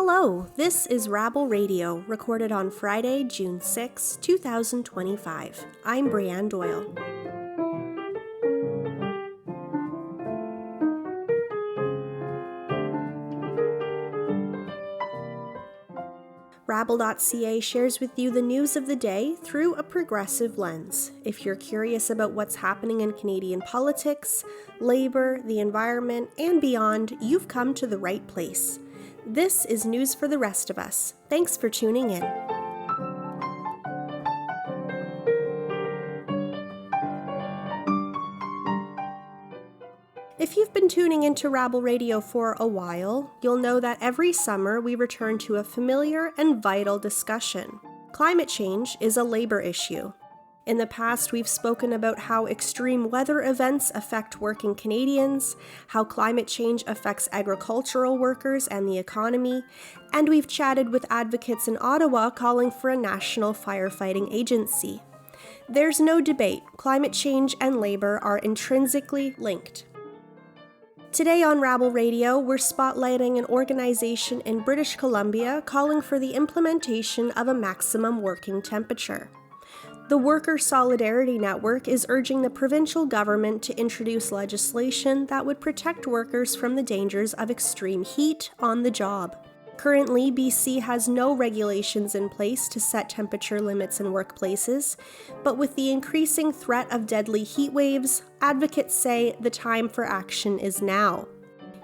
Hello, this is Rabble Radio, recorded on Friday, June 6, 2025. I'm Brianne Doyle. Rabble.ca shares with you the news of the day through a progressive lens. If you're curious about what's happening in Canadian politics, labor, the environment, and beyond, you've come to the right place. This is news for the rest of us. Thanks for tuning in. If you've been tuning into Rabble Radio for a while, you'll know that every summer we return to a familiar and vital discussion. Climate change is a labor issue. In the past, we've spoken about how extreme weather events affect working Canadians, how climate change affects agricultural workers and the economy, and we've chatted with advocates in Ottawa calling for a national firefighting agency. There's no debate, climate change and labor are intrinsically linked. Today on Rabble Radio, we're spotlighting an organization in British Columbia calling for the implementation of a maximum working temperature. The Worker Solidarity Network is urging the provincial government to introduce legislation that would protect workers from the dangers of extreme heat on the job. Currently, BC has no regulations in place to set temperature limits in workplaces, but with the increasing threat of deadly heat waves, advocates say the time for action is now.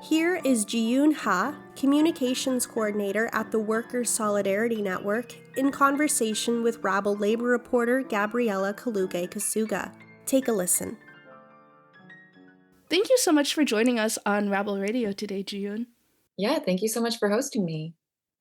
Here is Jiyoon Ha, Communications Coordinator at the Worker Solidarity Network, in conversation with Rabble labor reporter Gabriela Kaluge-Kasuga. Take a listen. Thank you so much for joining us on Rabble Radio today, Jiyoon. Yeah, thank you so much for hosting me.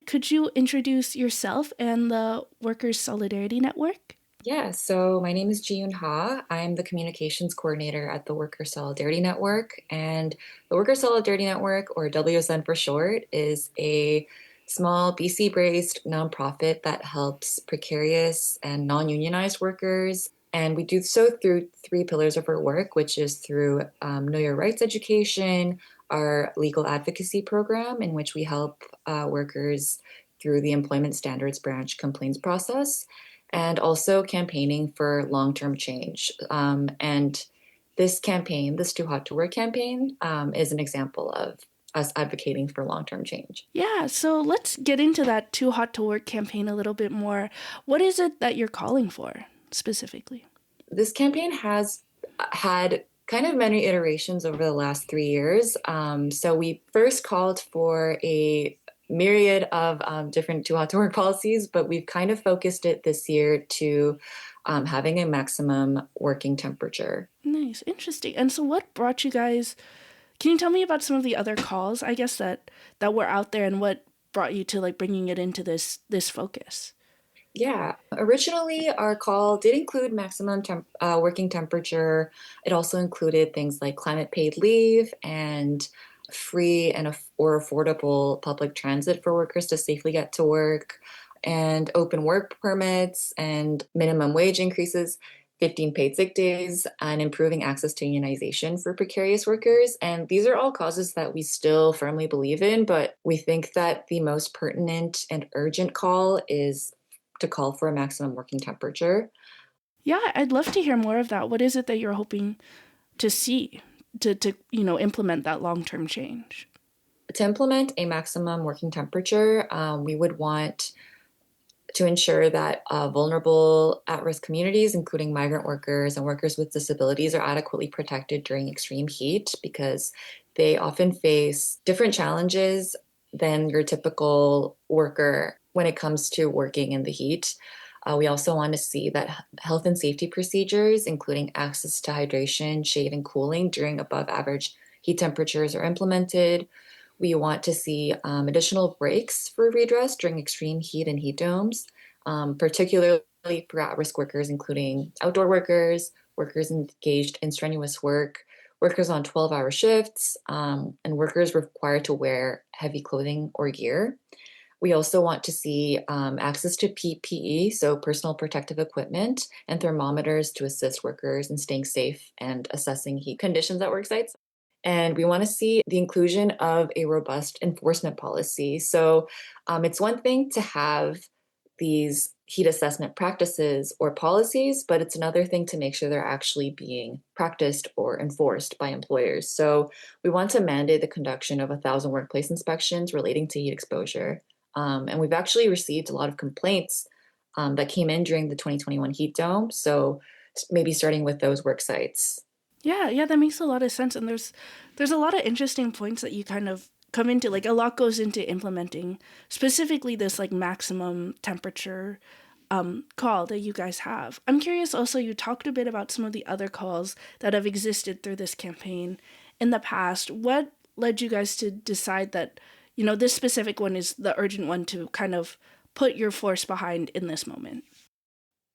Could you introduce yourself and the Workers' Solidarity Network? Yeah, so my name is Jiyoon Ha. I'm the communications coordinator at the Worker Solidarity Network. And the Worker Solidarity Network, or WSN for short, is a small BC-based nonprofit that helps precarious and non-unionized workers. And we do so through three pillars of our work, which is through Know Your Rights education, our legal advocacy program, in which we help workers through the Employment Standards Branch complaints process, and also campaigning for long-term change. And this campaign, this Too Hot to Work campaign, is an example of us advocating for long-term change. Yeah, so let's get into that Too Hot to Work campaign a little bit more. What is it that you're calling for specifically? This campaign has had kind of many iterations over the last 3 years. So we first called for a myriad of different Too Hot to Work policies, but we've kind of focused it this year to having a maximum working temperature. Nice, interesting. And so what brought you guys, can you tell me about some of the other calls, I guess, that were out there, and what brought you to bringing it into this focus? Yeah, originally our call did include maximum working temperature. It also included things like climate paid leave and free or affordable public transit for workers to safely get to work, and open work permits and minimum wage increases, 15 paid sick days, and improving access to unionization for precarious workers. And these are all causes that we still firmly believe in, but we think that the most pertinent and urgent call is to call for a maximum working temperature. Yeah, I'd love to hear more of that. What is it that you're hoping to see to implement that long-term change? To implement a maximum working temperature, we would want to ensure that vulnerable at-risk communities, including migrant workers and workers with disabilities, are adequately protected during extreme heat, because they often face different challenges than your typical worker when it comes to working in the heat. We also want to see that health and safety procedures, including access to hydration, shade, and cooling during above average heat temperatures, are implemented. We want to see additional breaks for redress during extreme heat and heat domes, particularly for at-risk workers, including outdoor workers, workers engaged in strenuous work, workers on 12-hour shifts, and workers required to wear heavy clothing or gear. We also want to see access to PPE, so personal protective equipment, and thermometers to assist workers in staying safe and assessing heat conditions at work sites. And we want to see the inclusion of a robust enforcement policy. So it's one thing to have these heat assessment practices or policies, but it's another thing to make sure they're actually being practiced or enforced by employers. So we want to mandate the conduction of 1,000 workplace inspections relating to heat exposure. And we've actually received a lot of complaints that came in during the 2021 heat dome. So maybe starting with those work sites. Yeah, that makes a lot of sense. And there's a lot of interesting points that you kind of come into. Like a lot goes into implementing specifically this like maximum temperature call that you guys have. I'm curious also, you talked a bit about some of the other calls that have existed through this campaign in the past. What led you guys to decide that, this specific one is the urgent one to kind of put your force behind in this moment?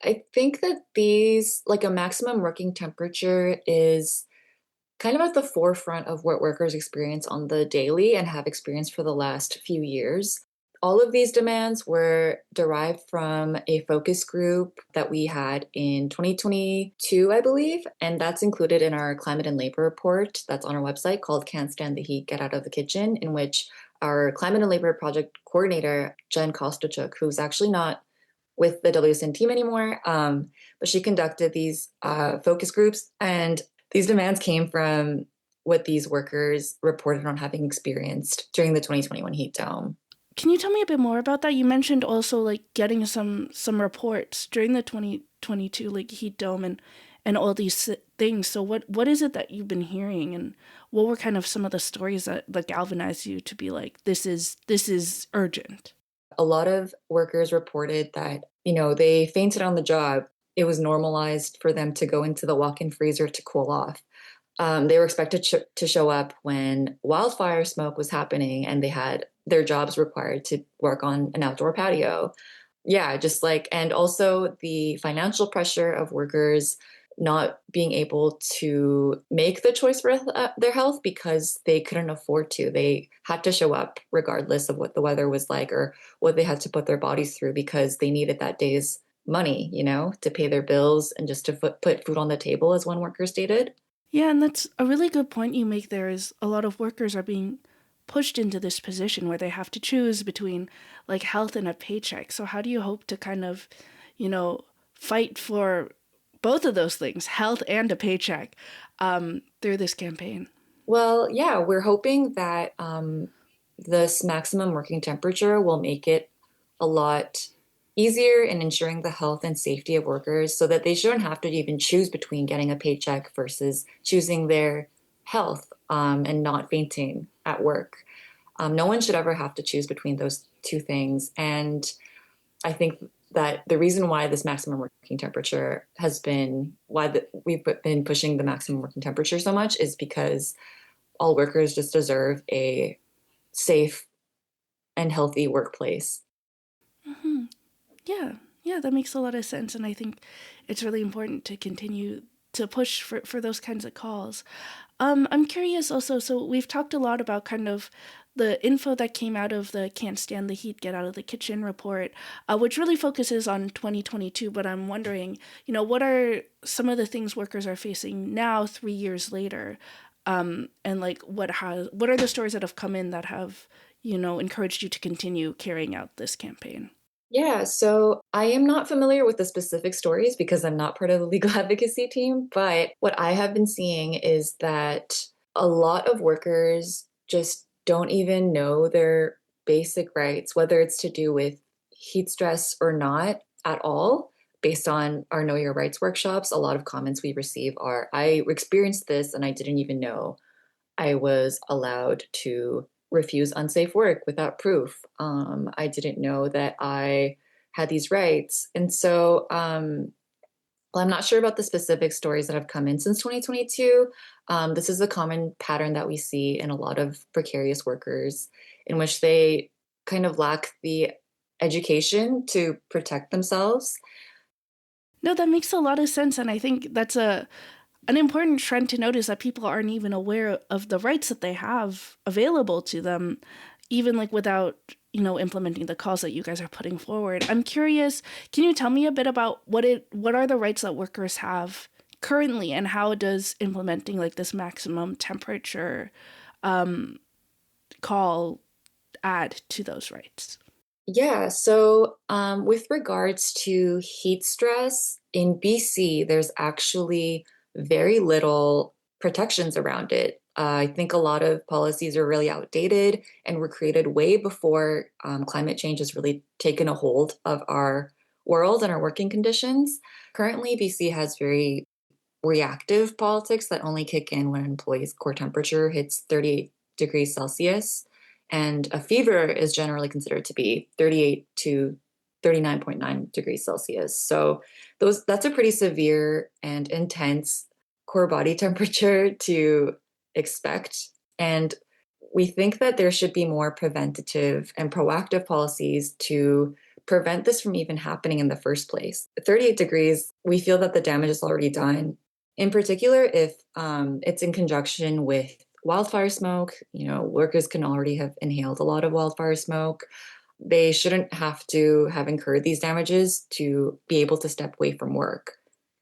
I think that these, like a maximum working temperature, is kind of at the forefront of what workers experience on the daily and have experienced for the last few years. All of these demands were derived from a focus group that we had in 2022, I believe, and that's included in our climate and labor report that's on our website called Can't Stand the Heat, Get Out of the Kitchen, in which our climate and labor project coordinator, Jen Kostachuk, who's actually not with the WSN team anymore, but she conducted these focus groups, and these demands came from what these workers reported on having experienced during the 2021 heat dome. Can you tell me a bit more about that? You mentioned also like getting some reports during the 2022 like heat dome and all these things. So what is it that you've been hearing, and what were kind of some of the stories that galvanized you to be like, this is urgent? A lot of workers reported that, they fainted on the job. It was normalized for them to go into the walk-in freezer to cool off. They were expected to show up when wildfire smoke was happening and they had their jobs required to work on an outdoor patio. Yeah, and also the financial pressure of workers not being able to make the choice for their health because they couldn't afford to. They had to show up regardless of what the weather was like or what they had to put their bodies through because they needed that day's money, to pay their bills and just to put food on the table, as one worker stated. Yeah, and that's a really good point you make there. Is a lot of workers are being pushed into this position where they have to choose between like health and a paycheck. So how do you hope to kind of, fight for both of those things, health and a paycheck, through this campaign? Well, yeah, we're hoping that this maximum working temperature will make it a lot easier in ensuring the health and safety of workers so that they shouldn't have to even choose between getting a paycheck versus choosing their health and not fainting at work. No one should ever have to choose between those two things. And I think that the reason why this maximum working temperature has been we've been pushing the maximum working temperature so much is because all workers just deserve a safe and healthy workplace. Mm-hmm. Yeah, that makes a lot of sense. And I think it's really important to continue to push for those kinds of calls. I'm curious also, so we've talked a lot about kind of the info that came out of the Can't Stand the Heat, Get Out of the Kitchen report, which really focuses on 2022. But I'm wondering, what are some of the things workers are facing now, 3 years later? And like, what are the stories that have come in that have, encouraged you to continue carrying out this campaign? Yeah, so I am not familiar with the specific stories because I'm not part of the legal advocacy team, but what I have been seeing is that a lot of workers just don't even know their basic rights, whether it's to do with heat stress or not at all. Based on our Know Your Rights workshops, a lot of comments we receive are, I experienced this and I didn't even know I was allowed to refuse unsafe work without proof. I didn't know that I had these rights. And so, well, I'm not sure about the specific stories that have come in since 2022. This is a common pattern that we see in a lot of precarious workers, in which they kind of lack the education to protect themselves. No, that makes a lot of sense. And I think that's an important trend to notice, that people aren't even aware of the rights that they have available to them, even like without, implementing the calls that you guys are putting forward. I'm curious, can you tell me a bit about what are the rights that workers have currently, and how does implementing like this maximum temperature call add to those rights? Yeah, so with regards to heat stress in BC, there's actually very little protections around it. I think a lot of policies are really outdated and were created way before climate change has really taken a hold of our world and our working conditions. Currently, BC has very reactive politics that only kick in when an employee's core temperature hits 38 degrees Celsius. And a fever is generally considered to be 38 to 39.9 degrees Celsius. So that's a pretty severe and intense core body temperature to expect. And we think that there should be more preventative and proactive policies to prevent this from even happening in the first place. 38 degrees, we feel that the damage is already done. In particular, if it's in conjunction with wildfire smoke, workers can already have inhaled a lot of wildfire smoke. They shouldn't have to have incurred these damages to be able to step away from work.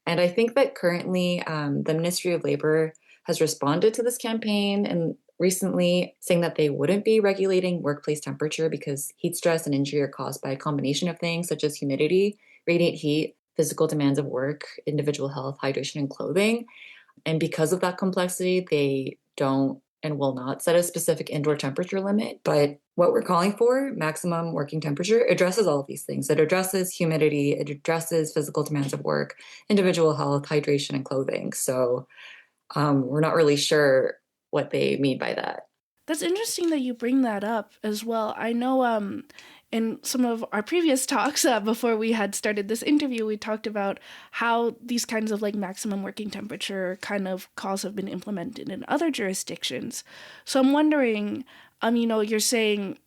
And I think that currently the Ministry of Labor has responded to this campaign and recently saying that they wouldn't be regulating workplace temperature because heat stress and injury are caused by a combination of things such as humidity, radiant heat, physical demands of work, individual health, hydration, and clothing. And because of that complexity, they don't and will not set a specific indoor temperature limit. But what we're calling for, maximum working temperature, addresses all of these things. It addresses humidity, it addresses physical demands of work, individual health, hydration, and clothing. So we're not really sure what they mean by that. That's interesting that you bring that up as well. I know in some of our previous talks before we had started this interview, we talked about how these kinds of like maximum working temperature kind of calls have been implemented in other jurisdictions. So I'm wondering, you're saying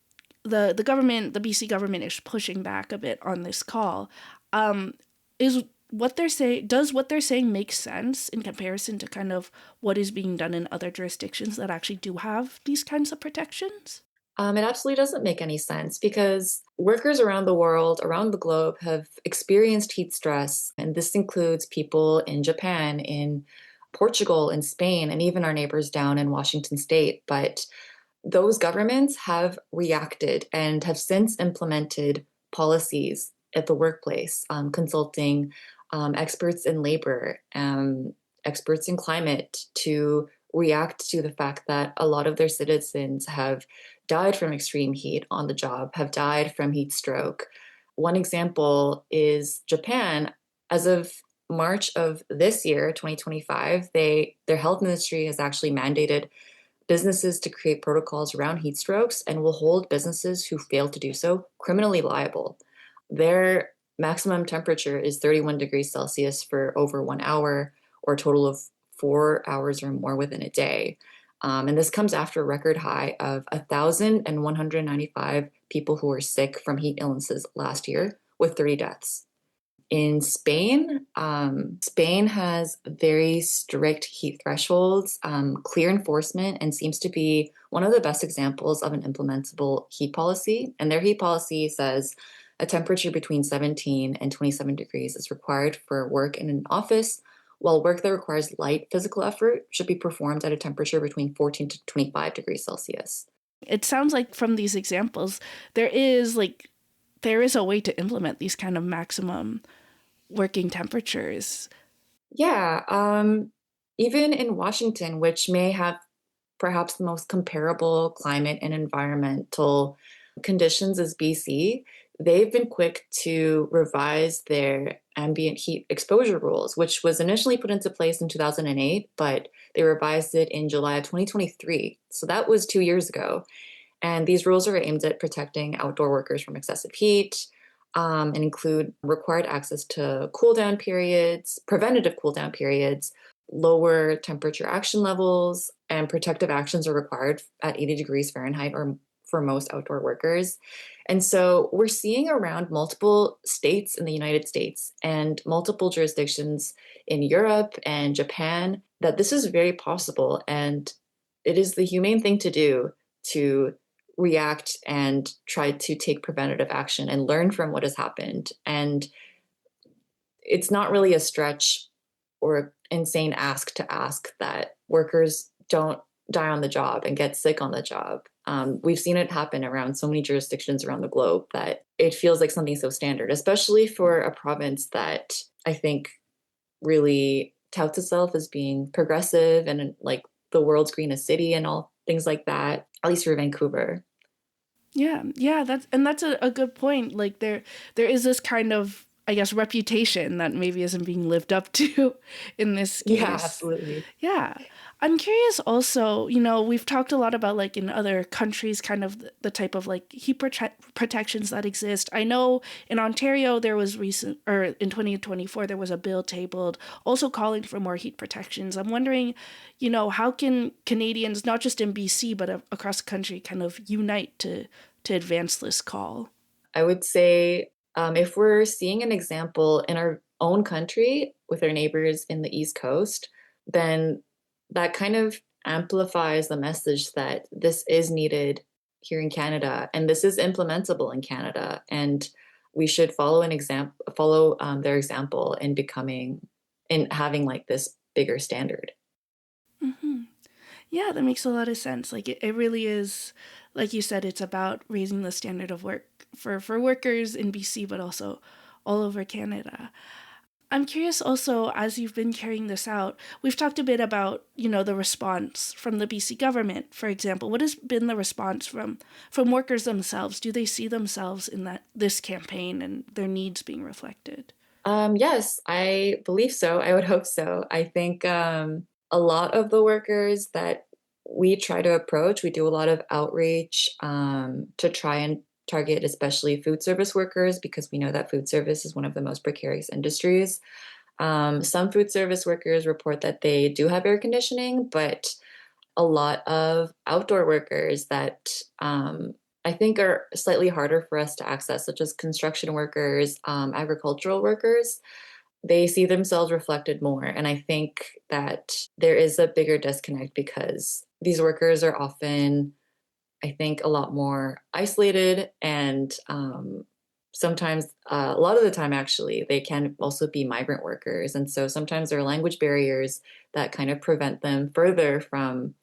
the government, the BC government is pushing back a bit on this call. Does what they're saying make sense in comparison to kind of what is being done in other jurisdictions that actually do have these kinds of protections? It absolutely doesn't make any sense because workers around the world, around the globe, have experienced heat stress. And this includes people in Japan, in Portugal, in Spain, and even our neighbors down in Washington state. But those governments have reacted and have since implemented policies at the workplace, consulting experts in labor, experts in climate to react to the fact that a lot of their citizens have died from extreme heat on the job, have died from heat stroke. One example is Japan. As of March of this year, 2025, their health ministry has actually mandated businesses to create protocols around heat strokes and will hold businesses who fail to do so criminally liable. Their maximum temperature is 31 degrees Celsius for over 1 hour, or a total of 4 hours or more within a day. And this comes after a record high of 1,195 people who were sick from heat illnesses last year, with 30 deaths. In Spain, Spain has very strict heat thresholds, clear enforcement, and seems to be one of the best examples of an implementable heat policy. And their heat policy says a temperature between 17 and 27 degrees is required for work in an office, while work that requires light physical effort should be performed at a temperature between 14 to 25 degrees Celsius. It sounds like from these examples, there is a way to implement these kind of maximum working temperatures. Yeah, even in Washington, which may have perhaps the most comparable climate and environmental conditions as BC, they've been quick to revise their ambient heat exposure rules, which was initially put into place in 2008, but they revised it in July of 2023. So that was 2 years ago. And these rules are aimed at protecting outdoor workers from excessive heat, and include required access to cool down periods, preventative cool down periods, lower temperature action levels, and protective actions are required at 80 degrees Fahrenheit or for most outdoor workers. And so we're seeing around multiple states in the United States and multiple jurisdictions in Europe and Japan that this is very possible. And it is the humane thing to do to react and try to take preventative action and learn from what has happened. And it's not really a stretch or insane ask to ask that workers don't die on the job and get sick on the job. We've seen it happen around so many jurisdictions around the globe that it feels like something so standard, especially for a province that I think really touts itself as being progressive and like the world's greenest city and all things like that, at least for Vancouver. Yeah, that's a good point. Like there is this kind of, I guess, reputation that maybe isn't being lived up to in this Yeah, case. absolutely. Yeah. I'm curious also, we've talked a lot about like in other countries, kind of the type of like protections that exist. I know in Ontario, there was in 2024, there was a bill tabled also calling for more heat protections. I'm wondering, how can Canadians, not just in BC, but across the country, kind of unite to advance this call? I would say if we're seeing an example in our own country with our neighbors in the East Coast, then that kind of amplifies the message that this is needed here in Canada and this is implementable in Canada. And we should follow their example in having like this bigger standard. Hmm. Yeah, that makes a lot of sense. Like it really is, like you said, it's about raising the standard of work for workers in BC, but also all over Canada. I'm curious also, as you've been carrying this out, we've talked a bit about, the response from the BC government, for example. What has been the response from workers themselves? Do they see themselves in this campaign and their needs being reflected? Yes, I believe so. I would hope so. I think a lot of the workers that we try to approach, we do a lot of outreach to try and target especially food service workers because we know that food service is one of the most precarious industries. Some food service workers report that they do have air conditioning, but a lot of outdoor workers that I think are slightly harder for us to access, such as construction workers, agricultural workers. They see themselves reflected more. And I think that there is a bigger disconnect because these workers are often, I think, a lot more isolated and sometimes, a lot of the time, actually, they can also be migrant workers. And so sometimes there are language barriers that kind of prevent them further from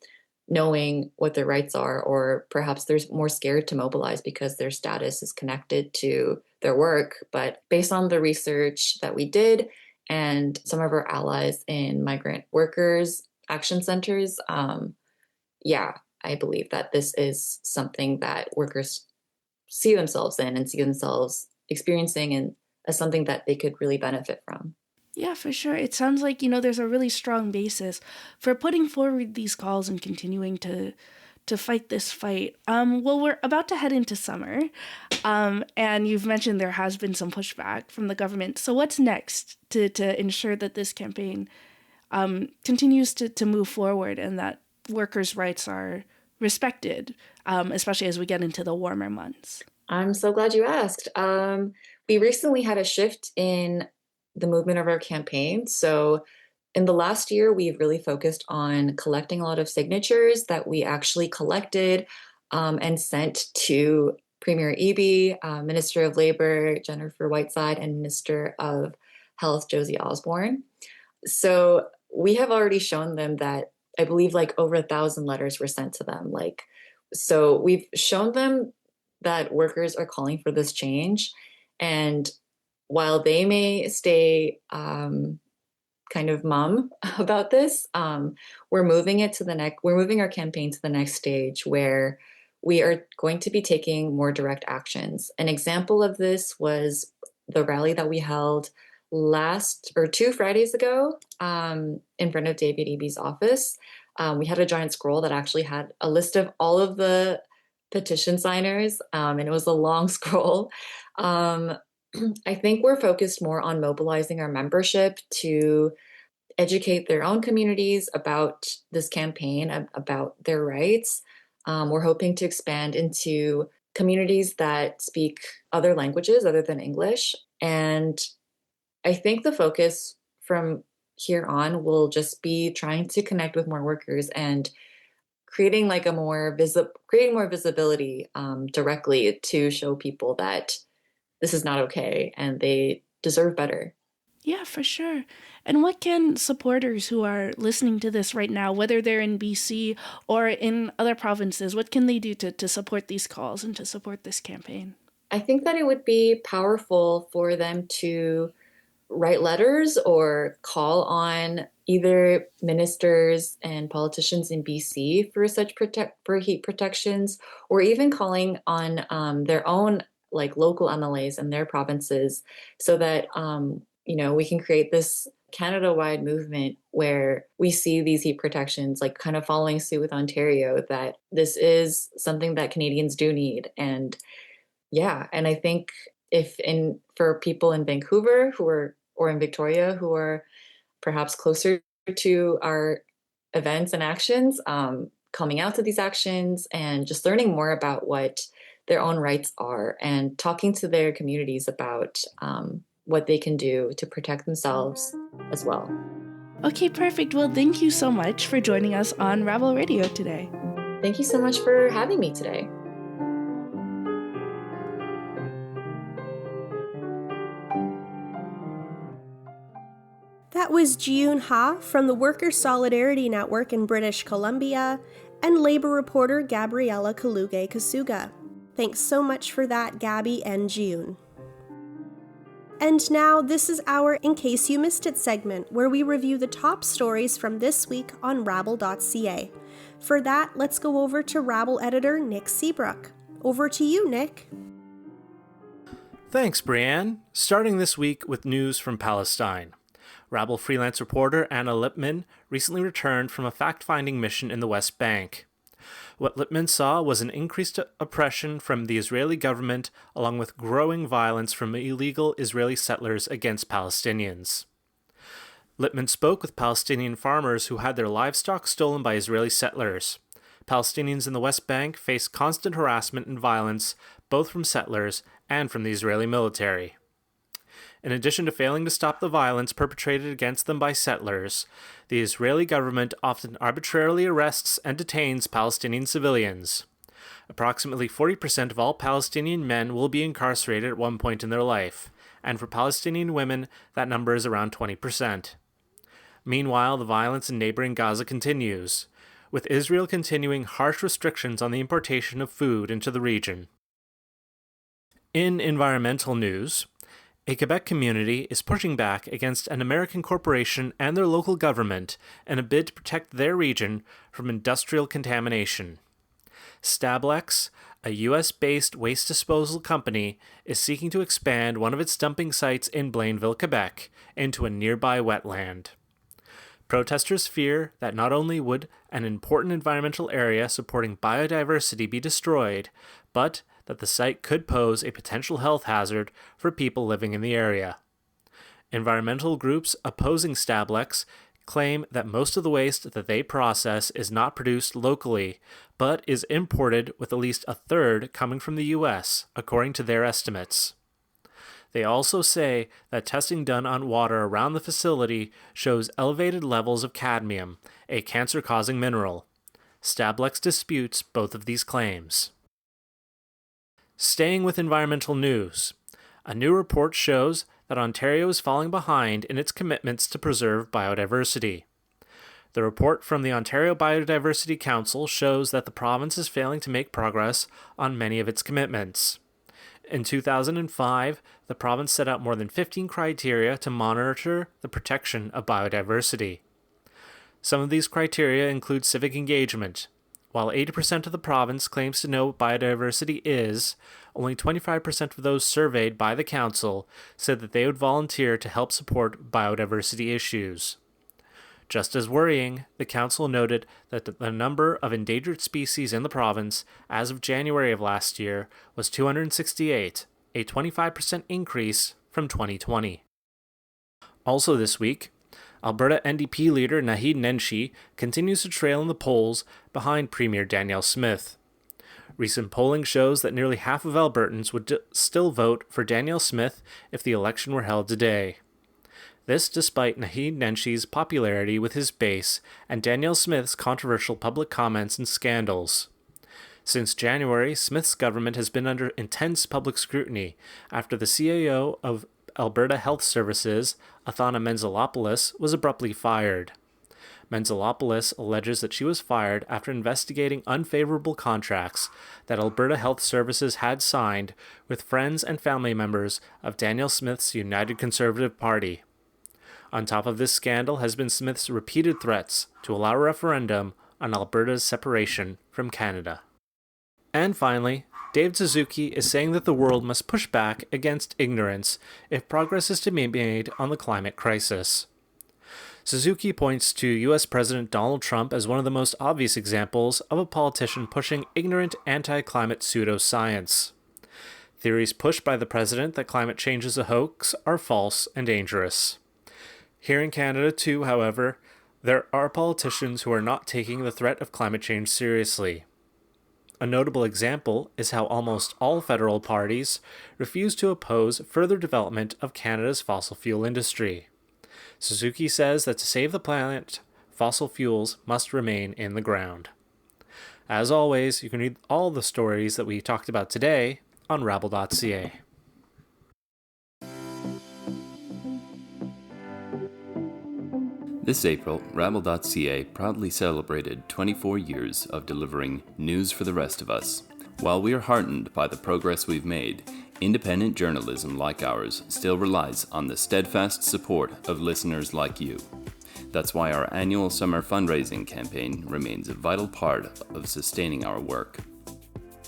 knowing what their rights are, or perhaps they're more scared to mobilize because their status is connected to their work. But based on the research that we did and some of our allies in migrant workers action centers, yeah, I believe that this is something that workers see themselves in and see themselves experiencing and as something that they could really benefit from. Yeah, for sure. It sounds like, there's a really strong basis for putting forward these calls and continuing to fight this fight. Well, we're about to head into summer, and you've mentioned there has been some pushback from the government. So what's next to ensure that this campaign continues to move forward and that workers' rights are respected, especially as we get into the warmer months? I'm so glad you asked. We recently had a shift in the movement of our campaign. So, in the last year, we've really focused on collecting a lot of signatures that we actually collected and sent to Premier Eby, Minister of Labor Jennifer Whiteside, and Minister of Health Josie Osborne. So, we have already shown them that I believe like over 1,000 letters were sent to them. So we've shown them that workers are calling for this change. And while they may stay kind of mum about this, we're moving our campaign to the next stage where we are going to be taking more direct actions. An example of this was the rally that we held 2 Fridays ago in front of David Eby's office. We had a giant scroll that actually had a list of all of the petition signers, and it was a long scroll. I think we're focused more on mobilizing our membership to educate their own communities about this campaign, about their rights. We're hoping to expand into communities that speak other languages other than English. And I think the focus from here on will just be trying to connect with more workers and creating more visibility directly to show people that this is not okay and they deserve better. Yeah, for sure. And what can supporters who are listening to this right now, whether they're in BC or in other provinces, what can they do to support these calls and to support this campaign? I think that it would be powerful for them to write letters or call on either ministers and politicians in BC for for heat protections, or even calling on their own like local MLAs in their provinces, so that we can create this Canada-wide movement where we see these heat protections like kind of following suit with Ontario, that this is something that Canadians do need. And yeah, and I think if in for people in Vancouver who are or in Victoria who are perhaps closer to our events and actions, coming out to these actions and just learning more about what their own rights are and talking to their communities about what they can do to protect themselves as well. Okay, perfect. Well, thank you so much for joining us on Rabble Radio today. Thank you so much for having me today. That was Jiyoon Ha from the Workers' Solidarity Network in British Columbia and Labour reporter Gabriella Kaluge-Kasuga. Thanks so much for that, Gabby and Jiyoon. And now, this is our In Case You Missed It segment, where we review the top stories from this week on rabble.ca. For that, let's go over to Rabble editor Nick Seabrook. Over to you, Nick. Thanks, Brianne. Starting this week with news from Palestine. Rabble freelance reporter Anna Lipman recently returned from a fact-finding mission in the West Bank. What Lipman saw was an increased oppression from the Israeli government, along with growing violence from illegal Israeli settlers against Palestinians. Lipman spoke with Palestinian farmers who had their livestock stolen by Israeli settlers. Palestinians in the West Bank face constant harassment and violence, both from settlers and from the Israeli military. In addition to failing to stop the violence perpetrated against them by settlers, the Israeli government often arbitrarily arrests and detains Palestinian civilians. Approximately 40% of all Palestinian men will be incarcerated at one point in their life, and for Palestinian women, that number is around 20%. Meanwhile, the violence in neighboring Gaza continues, with Israel continuing harsh restrictions on the importation of food into the region. In environmental news, a Quebec community is pushing back against an American corporation and their local government in a bid to protect their region from industrial contamination. Stablex, a US-based waste disposal company, is seeking to expand one of its dumping sites in Blainville, Quebec, into a nearby wetland. Protesters fear that not only would an important environmental area supporting biodiversity be destroyed, but that the site could pose a potential health hazard for people living in the area. Environmental groups opposing Stablex claim that most of the waste that they process is not produced locally, but is imported, with at least a third coming from the US, according to their estimates. They also say that testing done on water around the facility shows elevated levels of cadmium, a cancer-causing mineral. Stablex disputes both of these claims. Staying with environmental news, a new report shows that Ontario is falling behind in its commitments to preserve biodiversity. The report from the Ontario Biodiversity Council shows that the province is failing to make progress on many of its commitments. In 2005, the province set out more than 15 criteria to monitor the protection of biodiversity. Some of these criteria include civic engagement. While 80% of the province claims to know what biodiversity is, only 25% of those surveyed by the council said that they would volunteer to help support biodiversity issues. Just as worrying, the council noted that the number of endangered species in the province as of January of last year was 268, a 25% increase from 2020. Also this week, Alberta NDP leader Naheed Nenshi continues to trail in the polls behind Premier Danielle Smith. Recent polling shows that nearly half of Albertans would still vote for Danielle Smith if the election were held today. This despite Naheed Nenshi's popularity with his base and Danielle Smith's controversial public comments and scandals. Since January, Smith's government has been under intense public scrutiny after the CAO of Alberta Health Services, Athana Menzalopoulos, was abruptly fired. Menzalopoulos alleges that she was fired after investigating unfavorable contracts that Alberta Health Services had signed with friends and family members of Daniel Smith's United Conservative Party. On top of this scandal has been Smith's repeated threats to allow a referendum on Alberta's separation from Canada. And finally, Dave Suzuki is saying that the world must push back against ignorance if progress is to be made on the climate crisis. Suzuki points to U.S. President Donald Trump as one of the most obvious examples of a politician pushing ignorant anti-climate pseudoscience. Theories pushed by the president that climate change is a hoax are false and dangerous. Here in Canada, too, however, there are politicians who are not taking the threat of climate change seriously. A notable example is how almost all federal parties refuse to oppose further development of Canada's fossil fuel industry. Suzuki says that to save the planet, fossil fuels must remain in the ground. As always, you can read all the stories that we talked about today on rabble.ca. This April, rabble.ca proudly celebrated 24 years of delivering news for the rest of us. While we are heartened by the progress we've made, independent journalism like ours still relies on the steadfast support of listeners like you. That's why our annual summer fundraising campaign remains a vital part of sustaining our work.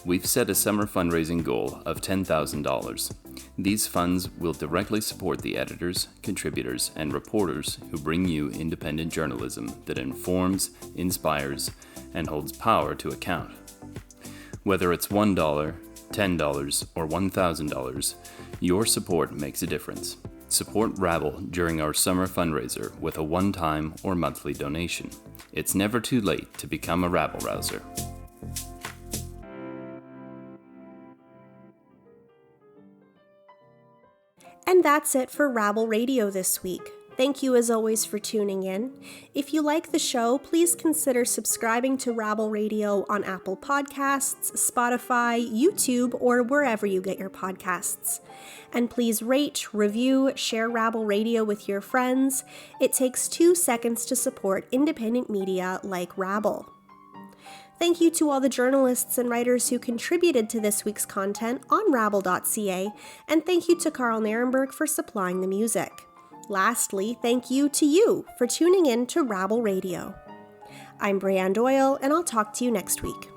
We've set a summer fundraising goal of $10,000. These funds will directly support the editors, contributors, and reporters who bring you independent journalism that informs, inspires, and holds power to account. Whether it's $1, $10, or $1,000, your support makes a difference. Support Rabble during our summer fundraiser with a one-time or monthly donation. It's never too late to become a rabble-rouser. And that's it for Rabble Radio this week. Thank you as always for tuning in. If you like the show, please consider subscribing to Rabble Radio on Apple Podcasts, Spotify, YouTube, or wherever you get your podcasts. And please rate, review, share Rabble Radio with your friends. It takes 2 seconds to support independent media like Rabble. Thank you to all the journalists and writers who contributed to this week's content on rabble.ca, and thank you to Carl Narenberg for supplying the music. Lastly, thank you to you for tuning in to Rabble Radio. I'm Brianne Doyle, and I'll talk to you next week.